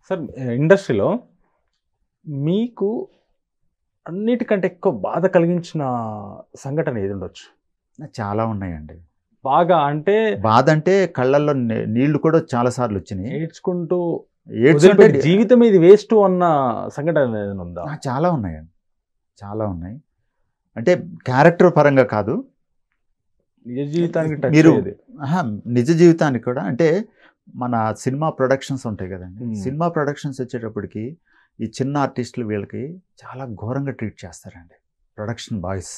Sir ఇండస్ట్రీలో మీకు అన్నిటికంటే ఎక్కువ బాధ కలిగించిన సంఘటన ఏది ఉండొచ్చు? చాలా ఉన్నాయండి. బాగా అంటే బాధ అంటే కళ్ళల్లో నీళ్లు కూడా చాలా సార్లు వచ్చినాయి. ఏడ్చుకుంటూ ఏడ్చుకుంటే వదిలిపెట్టి జీవితం ఇది వేస్ట్ అన్న సంఘటన ఏదైనా ఉందా? చాలా ఉన్నాయండి, చాలా ఉన్నాయి. అంటే క్యారెక్టర్ పరంగా కాదు, నిజ జీవితానికి టచ్ మీరు అయ్యేది. నిజ జీవితానికి కూడా. అంటే మన సినిమా ప్రొడక్షన్స్ ఉంటాయి కదండి, సినిమా ప్రొడక్షన్స్ వచ్చేటప్పటికి ఈ చిన్న ఆర్టిస్టులు వీళ్ళకి చాలా ఘోరంగా ట్రీట్ చేస్తారండి. ప్రొడక్షన్ బాయ్స్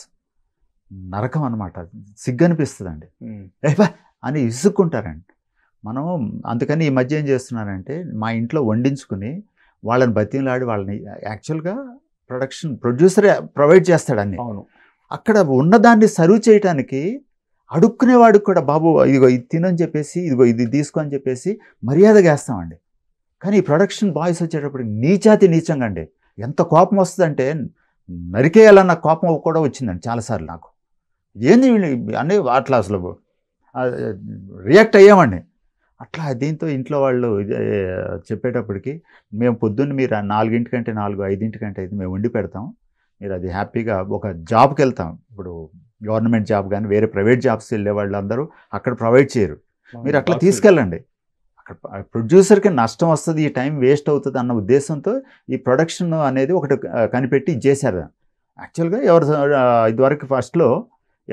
నరకం అనమాట, సిగ్గు అనిపిస్తుందండి. ఏబా అని ఇసుక్కుంటారండి. మనం అందుకని ఈ మధ్య ఏం చేస్తున్నారంటే మా ఇంట్లో వండించుకుని వాళ్ళని బతిమలాడి వాళ్ళని యాక్చువల్గా ప్రొడ్యూసరే ప్రొవైడ్ చేస్తాడు అన్ని. అవును. అక్కడ ఉన్నదాన్ని సర్వ్ చేయడానికి అడుక్కునేవాడికి కూడా బాబు ఇదిగో ఇది తినని చెప్పేసి, ఇదిగో ఇది తీసుకో అని చెప్పేసి మర్యాదగా వేస్తామండి. కానీ ఈ ప్రొడక్షన్ బాయ్స్ వచ్చేటప్పుడు నీచాతి నీచంగా అండి, ఎంత కోపం వస్తుందంటే నరికేయాలన్న కోపం కూడా వచ్చిందండి చాలాసార్లు నాకు. ఏంది అని అట్లా అసలు రియాక్ట్ అయ్యామండి. అట్లా దీంతో ఇంట్లో వాళ్ళు చెప్పేటప్పటికి మేము పొద్దున్న మీరు 4 4, 5 మేము వండి పెడతాం, మీరు అది హ్యాపీగా ఒక జాబ్కి వెళ్తాం. ఇప్పుడు గవర్నమెంట్ జాబ్ కానీ వేరే ప్రైవేట్ జాబ్స్కి వెళ్ళే వాళ్ళు అందరూ అక్కడ ప్రొవైడ్ చేయరు, మీరు అట్లా తీసుకెళ్ళండి. అక్కడ ప్రొడ్యూసర్కి నష్టం వస్తుంది, ఈ టైం వేస్ట్ అవుతుంది అన్న ఉద్దేశంతో ఈ ప్రొడక్షన్ అనేది ఒకటి కనిపెట్టి ఇచ్చేసారు. యాక్చువల్గా ఇదివరకు ఫస్ట్లో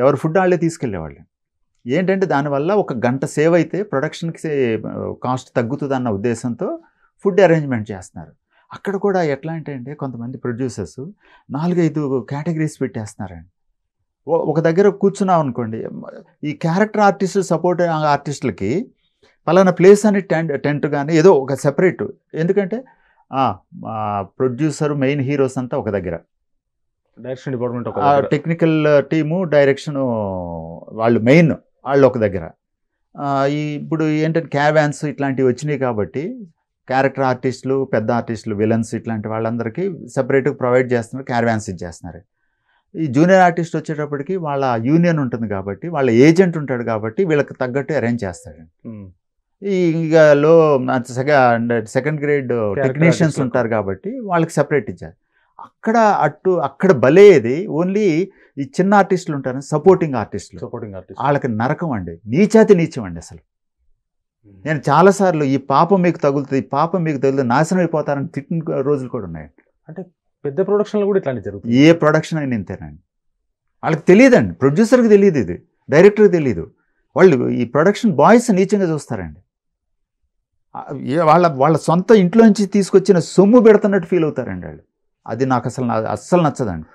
ఎవరు ఫుడ్ వాళ్ళే తీసుకెళ్ళేవాళ్ళు. ఏంటంటే దానివల్ల 1 గంట సేవ్ అయితే ప్రొడక్షన్కి కాస్ట్ తగ్గుతుంది అన్న ఉద్దేశంతో ఫుడ్ అరేంజ్మెంట్ చేస్తున్నారు. అక్కడ కూడా ఎట్లా అంటే కొంతమంది ప్రొడ్యూసర్స్ 4-5 కేటగిరీస్ పెట్టేస్తున్నారండి. ఒక దగ్గర కూర్చున్నాం అనుకోండి, ఈ క్యారెక్టర్ ఆర్టిస్ట్ సపోర్ట్ ఆర్టిస్టులకి పలానా ప్లేస్ అని టెంట్ కానీ ఏదో ఒక సెపరేట్. ఎందుకంటే ప్రొడ్యూసర్ మెయిన్ హీరోస్ అంతా ఒక దగ్గర, direction department technical team direction వాళ్ళు మెయిన్ వాళ్ళు ఒక దగ్గర. ఇప్పుడు ఏంటంటే క్యావాన్స్ ఇట్లాంటివి వచ్చినాయి కాబట్టి క్యారెక్టర్ ఆర్టిస్టులు, పెద్ద ఆర్టిస్టులు, విలన్స్ ఇట్లాంటి వాళ్ళందరికీ సెపరేట్గా ప్రొవైడ్ చేస్తున్నారు, క్యారవాన్స్ ఇచ్చేస్తున్నారు. ఈ జూనియర్ ఆర్టిస్ట్ వచ్చేటప్పటికి వాళ్ళ యూనియన్ ఉంటుంది కాబట్టి, వాళ్ళ ఏజెంట్ ఉంటాడు కాబట్టి వీళ్ళకి తగ్గట్టు అరేంజ్ చేస్తాడు. ఇక సెకండ్ గ్రేడ్ టెక్నీషియన్స్ ఉంటారు కాబట్టి వాళ్ళకి సెపరేట్ ఇచ్చారు. అక్కడ బలేది ఓన్లీ ఈ చిన్న ఆర్టిస్టులు ఉంటారు, సపోర్టింగ్ ఆర్టిస్టులు. వాళ్ళకి నరకం అండి, నీచాతి నీచం అండి అసలు. నేను చాలాసార్లు ఈ పాపం మీకు తగులుతుంది, ఈ పాపం మీకు తగులుతుంది, నాశనం అయిపోతారని తిట్టిన రోజులు కూడా ఉన్నాయి. అంటే పెద్ద ప్రొడక్షన్లో కూడా ఇట్లాంటి జరుగుతుంది. ఏ ప్రొడక్షన్ అయినా ఇంతేనండి, వాళ్ళకి తెలియదండి, ప్రొడ్యూసర్కి తెలియదు, ఇది డైరెక్టర్కి తెలియదు. వాళ్ళు ఈ ప్రొడక్షన్ బాయ్స్ నీచంగా చూస్తారండి. వాళ్ళ సొంత ఇంట్లో నుంచి తీసుకొచ్చిన సొమ్ము పెడుతున్నట్టు ఫీల్ అవుతారండి వాళ్ళు. అది నాకు అస్సలు నచ్చదండి.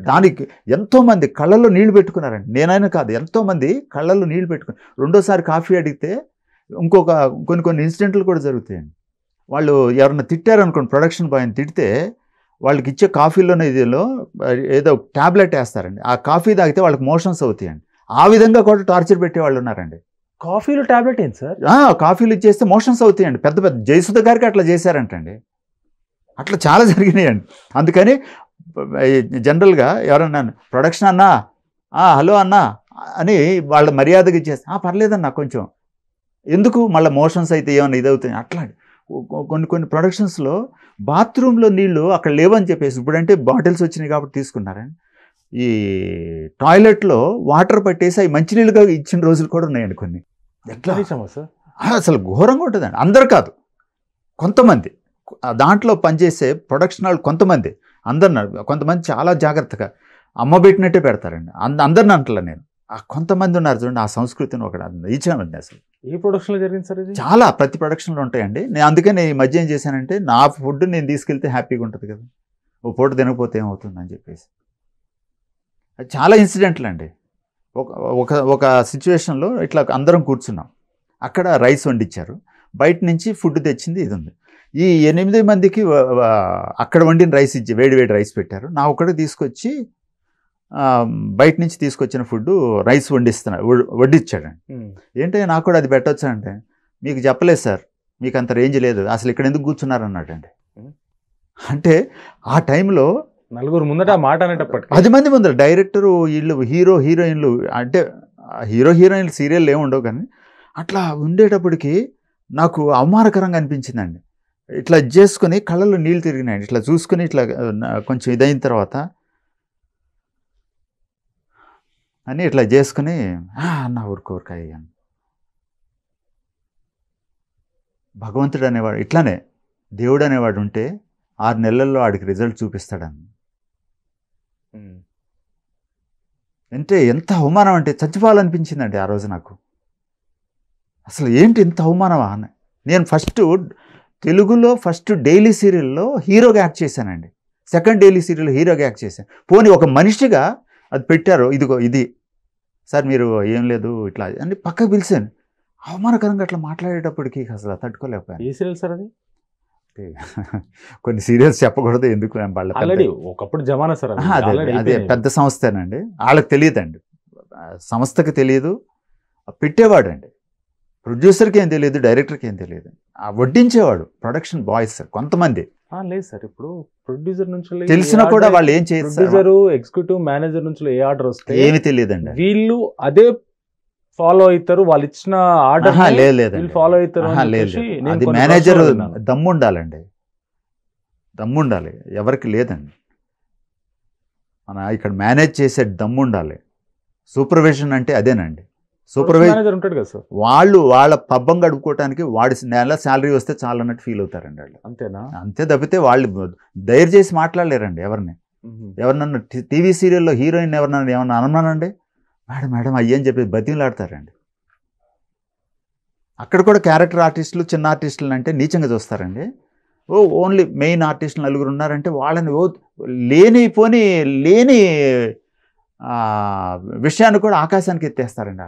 దానికి ఎంతోమంది కళ్ళల్లో నీళ్లు పెట్టుకున్నారండి, నేనైనా కాదు, ఎంతోమంది కళ్ళల్లో నీళ్లు పెట్టుకుని రెండోసారి కాఫీ అడిగితే కొన్ని ఇన్సిడెంట్లు కూడా జరుగుతాయండి. వాళ్ళు ఎవరన్నా తిట్టారనుకోండి, ప్రొడక్షన్ బాయ్ని తిడితే వాళ్ళకి ఇచ్చే కాఫీలోనే ఇదిలో ఏదో ట్యాబ్లెట్ వేస్తారండి, ఆ కాఫీ తాగితే వాళ్ళకి మోషన్స్ అవుతాయండి. ఆ విధంగా కూడా టార్చర్ పెట్టే వాళ్ళు ఉన్నారండి. కాఫీలో ట్యాబ్లెట్ ఏంటి సార్? కాఫీలు ఇచ్చేస్తే మోషన్స్ అవుతాయండి. పెద్ద పెద్ద జయసుధ గారికి అట్లా చేశారంటండి, అట్లా చాలా జరిగినాయండి. అందుకని జనరల్గా ఎవరన్నా ప్రొడక్షన్ అన్నా హలో అన్నా అని వాళ్ళ మర్యాదగా ఇచ్చేస్తే పర్లేదన్నా కొంచెం, ఎందుకు మళ్ళీ మోషన్స్ అయితే ఏమన్నా ఇదవుతాయి. అట్లా కొన్ని ప్రొడక్షన్స్లో బాత్రూంలో నీళ్ళు అక్కడ లేవని చెప్పేసి, ఇప్పుడంటే బాటిల్స్ వచ్చినాయి కాబట్టి తీసుకున్నారండి, ఈ టాయిలెట్లో వాటర్ పట్టేసి అవి మంచినీళ్ళుగా ఇచ్చిన రోజులు కూడా ఉన్నాయండి కొన్ని. ఎట్లా సార్? అసలు ఘోరంగా ఉంటుందండి. అందరు కాదు, కొంతమంది దాంట్లో పనిచేసే ప్రొడక్షన్ వాళ్ళు కొంతమంది, కొంతమంది చాలా జాగ్రత్తగా అమ్మ పెట్టినట్టే పెడతారండి. అందరిని అంటలే నేను, కొంతమంది ఉన్నారు చూడండి, ఆ సంస్కృతిని ఒకటి ఇచ్చామండి. అసలు ఏ ప్రొడక్షన్లో జరిగింది సార్ ఇది? చాలా ప్రతి ప్రొడక్షన్లో ఉంటాయండి. అందుకని ఈ మధ్య ఏం చేశానంటే, నా ఫుడ్ నేను తీసుకెళ్తే హ్యాపీగా ఉంటుంది కదా, ఓ పూట తినకపోతే ఏమవుతుందని చెప్పేసి. చాలా ఇన్సిడెంట్లు అండి. ఒక సిచ్యువేషన్లో ఇట్లా అందరం కూర్చున్నాం, అక్కడ రైస్ వండిచ్చారు, బయట నుంచి ఫుడ్ తెచ్చింది ఇది ఉంది. ఈ 8 మందికి అక్కడ వండిన రైస్ ఇచ్చి వేడి రైస్ పెట్టారు. నా ఒక్కడికి తీసుకొచ్చి బయట నుంచి తీసుకొచ్చిన ఫుడ్ రైస్ వడ్డిచ్చాడండి. ఏంటంటే నాకు కూడా అది పెట్టొచ్చా అంటే, మీకు చెప్పలేదు సార్, మీకు అంత రేంజ్ లేదు, అసలు ఇక్కడ ఎందుకు కూర్చున్నారన్నాడండి. అంటే ఆ టైంలో నలుగురు ముందట మాట అనేటప్పటికి 10 మంది ముందర డైరెక్టరు, వీళ్ళు హీరోయిన్లు, అంటే హీరోయిన్లు సీరియల్ ఏమి ఉండవు కానీ అట్లా ఉండేటప్పటికి నాకు అవమానకరంగా అనిపించిందండి. ఇట్లా చేసుకుని కళ్ళలో నీళ్ళు తిరిగినాయండి. ఇట్లా చూసుకుని ఇట్లా కొంచెం ఇదైన తర్వాత అని ఇట్లా చేసుకుని అన్న ఊరుకోరుక అయ్యాను. భగవంతుడు అనేవాడు ఇట్లానే, దేవుడు అనేవాడు ఉంటే 6 నెలల్లో వాడికి రిజల్ట్ చూపిస్తాడని. అంటే ఎంత అవమానం అంటే చచ్చిపోవాలనిపించిందండి ఆ రోజు నాకు. అసలు ఏంటి ఇంత అవమానమా అని. నేను తెలుగులో ఫస్ట్ డైలీ సీరియల్లో హీరోగా యాక్ట్ చేశానండి. సెకండ్ డైలీ సీరియల్ హీరోగా యాక్ట్ చేశాను. పోనీ ఒక మనిషిగా అది పెట్టారు, ఇదిగో ఇది సార్ మీరు ఏం లేదు ఇట్లా అని పక్కకు పిలిచాను. అవమానకరంగా అట్లా మాట్లాడేటప్పటికి అసలు తట్టుకోలేకపోయాను. ఏ సీరియల్ సార్ అది? కొన్ని సీరియల్స్ చెప్పకూడదు ఎందుకు వాళ్ళ ఆల్రెడీ ఒకప్పుడు జమానా సార్ అది. అదే Already అదే అయిపోయింది. పెద్ద సంస్థేనండి. వాళ్ళకి తెలియదండి, సంస్థకి తెలియదు, పెట్టేవాడు అండి. ప్రొడ్యూసర్కి ఏం తెలియదు, డైరెక్టర్కి ఏం తెలియదు, వడ్డించేవాడు ప్రొడక్షన్ బాయ్స్ కొంతమంది. లేదు సార్, ఇప్పుడు ప్రొడ్యూసర్ నుంచి తెలిసినా కూడా వాళ్ళు ఏం చేయరు. ప్రొడ్యూసర్ ఎగ్జిక్యూటివ్ మేనేజర్ నుంచి ఏ ఆర్డర్ వస్తే ఏమి తెలియదండి. వీళ్ళు అదే ఫాలో అవుతారు, వాళ్ళు ఇచ్చిన ఆర్డర్ లేదండి, ఫాలో అవుతారు. అది మేనేజర్ దమ్ము ఉండాలండి, దమ్ము ఉండాలి. ఎవరికి లేదండి. మన ఇక్కడ మేనేజ్ చేసే దమ్ము ఉండాలి. సూపర్విజన్ అంటే అదేనండి. సూపర్వైజర్ ఉంటాడు కదా సార్, వాళ్ళ పబ్బం గడుపుకోవటానికి వాడి నెల శాలరీ వస్తే చాలు అన్నట్టు ఫీల్ అవుతారండి వాళ్ళు. అంతేనా? అంతే తప్పితే వాళ్ళు ధైర్యం చేసి మాట్లాడలేరండి ఎవరిని. ఎవరినన్నా టీవీ సీరియల్లో హీరోయిన్ ఎవరినన్నా ఏమన్నా అనమానండి, మేడం మేడం అయ్యని చెప్పి బతిమలాడతారండి. అక్కడ కూడా క్యారెక్టర్ ఆర్టిస్టులు, చిన్న ఆర్టిస్టులు అంటే నీచంగా చూస్తారండి. ఓన్లీ మెయిన్ ఆర్టిస్టులు 4 ఉన్నారంటే వాళ్ళని లేని విషయాన్ని కూడా ఆకాశానికి ఎత్తేస్తారండి.